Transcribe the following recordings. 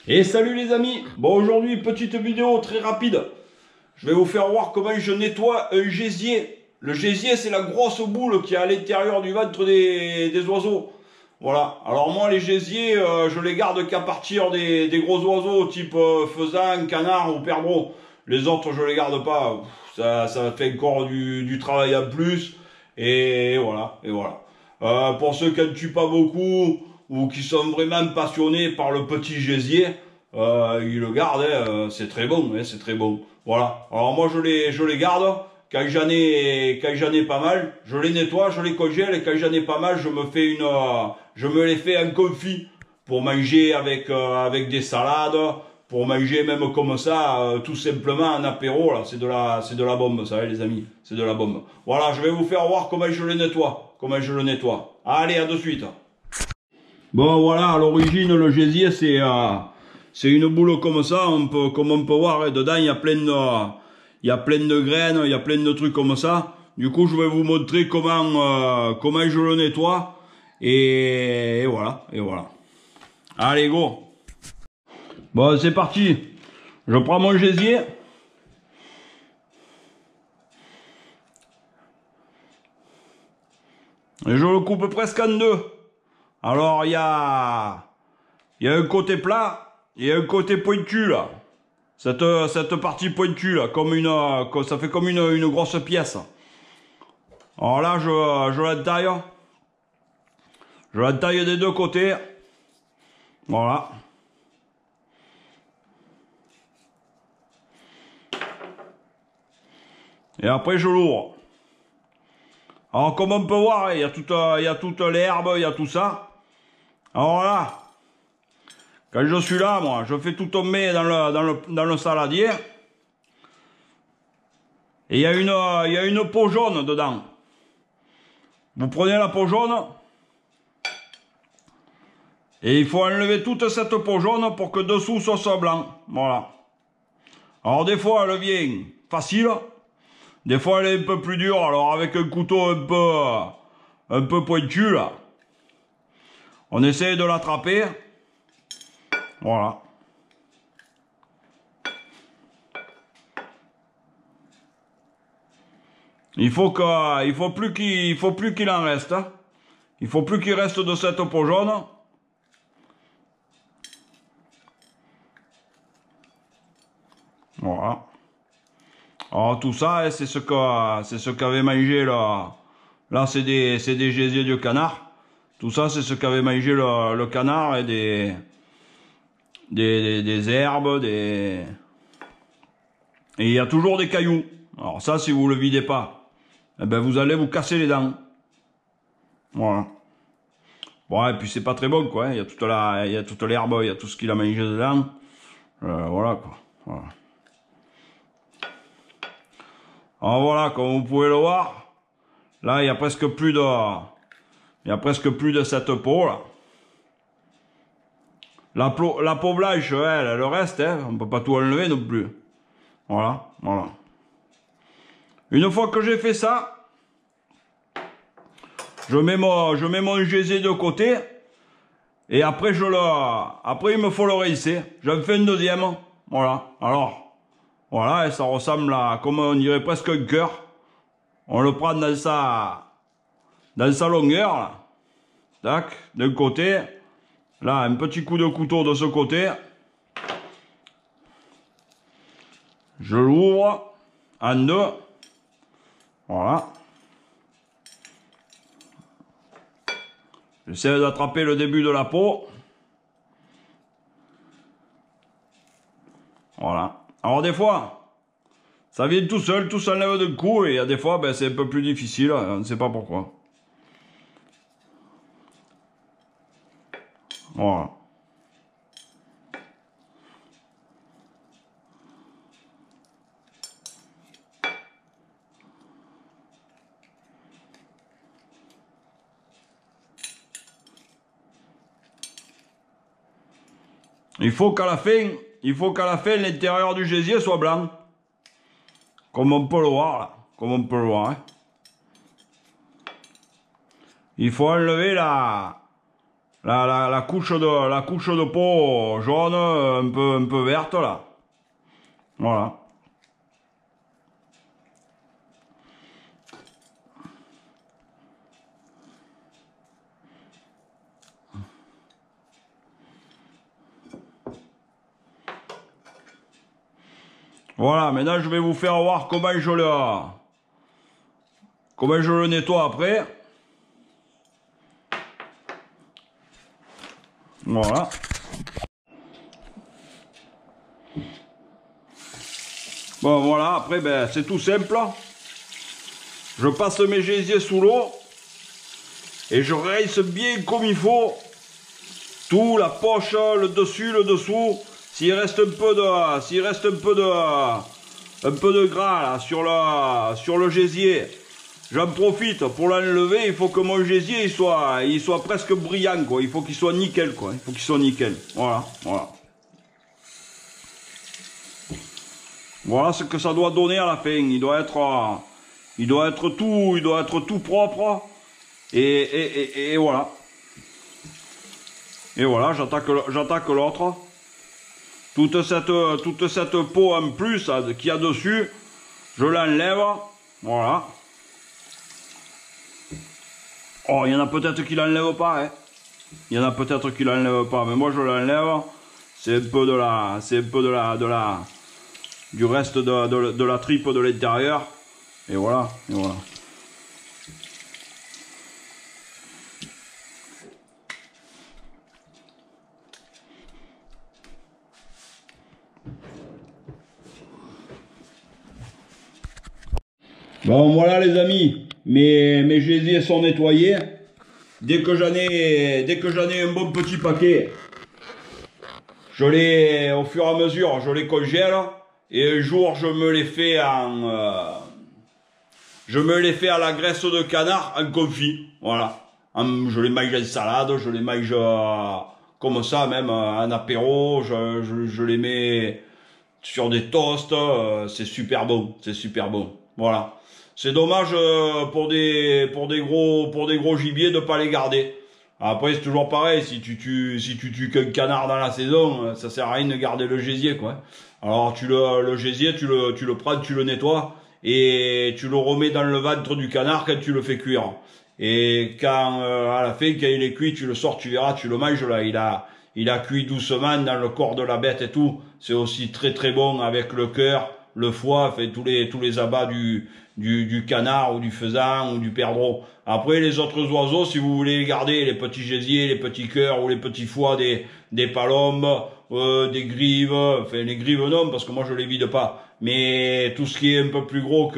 Et salut les amis. Bon, aujourd'hui petite vidéo très rapide. Je vais vous faire voir comment je nettoie un gésier. Le gésier, c'est la grosse boule qui est à l'intérieur du ventre des oiseaux. Voilà. Alors moi les gésiers, je les garde qu'à partir des gros oiseaux type faisan, canard ou perdreau. Les autres je les garde pas. Ça fait encore du travail en plus. Et voilà. Pour ceux qui ne tuent pas beaucoup ou qui sont vraiment passionnés par le petit gésier, ils le gardent, hein, c'est très bon, hein, c'est très bon. Voilà. Alors moi je les garde. Quand j'en ai pas mal, je les nettoie, je les congèle et quand j'en ai pas mal, je me les fais en confit pour manger avec des salades, pour manger même comme ça, tout simplement en apéro là. C'est de la bombe, ça, les amis, c'est de la bombe. Voilà, je vais vous faire voir comment je le nettoie. Allez, à de suite. Bon, voilà, à l'origine, le gésier, c'est une boule comme ça, comme on peut voir, et dedans, il y a plein de graines, il y a plein de trucs comme ça. Du coup, je vais vous montrer comment je le nettoie. Et voilà. Allez, go. Bon, c'est parti. Je prends mon gésier. Et je le coupe presque en deux. Alors, il y a un côté plat et un côté pointu, là. Cette partie pointue, là, ça fait comme une grosse pièce. Alors là, je l'entaille. Je l'entaille des deux côtés. Voilà. Et après, je l'ouvre. Alors, comme on peut voir, il y a toute l'herbe, il y a tout ça. Alors là, quand je suis là, moi, je fais tout tomber dans le saladier. Et il y a une peau jaune dedans. Vous prenez la peau jaune. Et il faut enlever toute cette peau jaune pour que dessous ça soit blanc. Voilà. Alors des fois elle vient facile. Des fois elle est un peu plus dure. Alors avec un couteau un peu pointu là. On essaie de l'attraper. Voilà. Il faut plus qu'il en reste. Hein. Il faut plus qu'il reste de cette peau jaune. Voilà. Alors tout ça, c'est ce qu'avait mangé là. Là c'est des gésiers de canard. Tout ça c'est ce qu'avait mangé le canard et des herbes, et il y a toujours des cailloux. Alors ça, si vous le videz pas, eh ben vous allez vous casser les dents. Voilà. Bon, et puis c'est pas très bon quoi. Hein. Il y a toute l'herbe, il y a tout ce qu'il a mangé dedans. Voilà quoi. Voilà. Alors voilà, comme vous pouvez le voir, là il y a presque plus de cette peau là. La peau blanche, elle reste, hein. On peut pas tout enlever non plus. Voilà. Une fois que j'ai fait ça, je mets mon gésier de côté. Et après, il me faut le rincer. J'en fais une deuxième. Voilà. Alors, voilà, et ça ressemble à, comme on dirait presque un cœur. On le prend dans sa longueur, là. Tac, d'un côté. Là, un petit coup de couteau de ce côté. Je l'ouvre en deux. Voilà. J'essaie d'attraper le début de la peau. Voilà. Alors des fois, ça vient tout seul, tout s'enlève d'un coup. Et il y a des fois, ben, c'est un peu plus difficile. On ne sait pas pourquoi. Voilà. Il faut qu'à la fin, l'intérieur du gésier soit blanc. Comme on peut le voir, là. Hein. Il faut enlever la couche de peau jaune, un peu verte là. Voilà. Voilà, maintenant je vais vous faire voir comment je le nettoie après. Voilà. Bon voilà, après ben, c'est tout simple. Je passe mes gésiers sous l'eau et je rince bien comme il faut. Tout, la poche, le dessus, le dessous. S'il reste un peu de gras là, sur le gésier, j'en profite pour l'enlever. Il faut que mon gésier il soit presque brillant, quoi. Il faut qu'il soit nickel, quoi. Il faut qu'il soit nickel. Voilà, voilà. Voilà ce que ça doit donner à la fin. Il doit être tout propre. Et voilà. Et voilà, j'attaque l'autre. Toute cette peau en plus qu'il y a dessus, je l'enlève. Voilà. Oh, il y en a peut-être qui l'enlèvent pas, hein. Il y en a peut-être qui l'enlèvent pas, mais moi je l'enlève. C'est un peu du reste de la tripe de l'intérieur. Et voilà, et voilà. Bon voilà les amis, mes gésiers sont nettoyés. Dès que j'en ai un bon petit paquet, au fur et à mesure, je les congèle. Et un jour, je me les fais à la graisse de canard en confit. Voilà. Je les mange en salade, je les mange comme ça, même en apéro. Je les mets sur des toasts. C'est super bon, c'est super bon. Voilà. C'est dommage pour des gros gibiers de pas les garder. Après c'est toujours pareil, si tu tues qu'un canard dans la saison, ça sert à rien de garder le gésier, quoi. Alors le gésier, tu le prends, tu le nettoies et tu le remets dans le ventre du canard quand tu le fais cuire. Et quand à la fin, quand il est cuit, tu le sors, tu verras, tu le manges là, il a cuit doucement dans le corps de la bête et tout. C'est aussi très très bon avec le cœur, le foie, fait tous les abats du canard ou du faisan ou du perdreau. Après les autres oiseaux, si vous voulez les garder, les petits gésiers, les petits cœurs ou les petits foies des palombes, des grives, enfin les grives non parce que moi je les vide pas, mais tout ce qui est un peu plus gros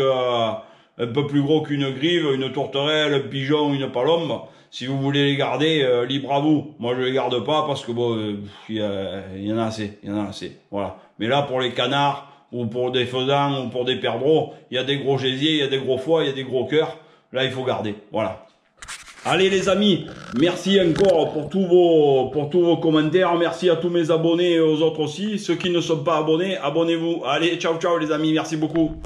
qu'une grive, une tourterelle, un pigeon, une palombe, si vous voulez les garder, libre à vous. Moi je les garde pas parce que bon, il y en a assez, voilà. Mais là pour les canards, ou pour des faisans, ou pour des perdreaux, il y a des gros gésiers, il y a des gros foies, il y a des gros cœurs. Là, il faut garder. Voilà. Allez les amis, merci encore pour tous vos commentaires. Merci à tous mes abonnés et aux autres aussi. Ceux qui ne sont pas abonnés, abonnez-vous. Allez, ciao ciao les amis, merci beaucoup.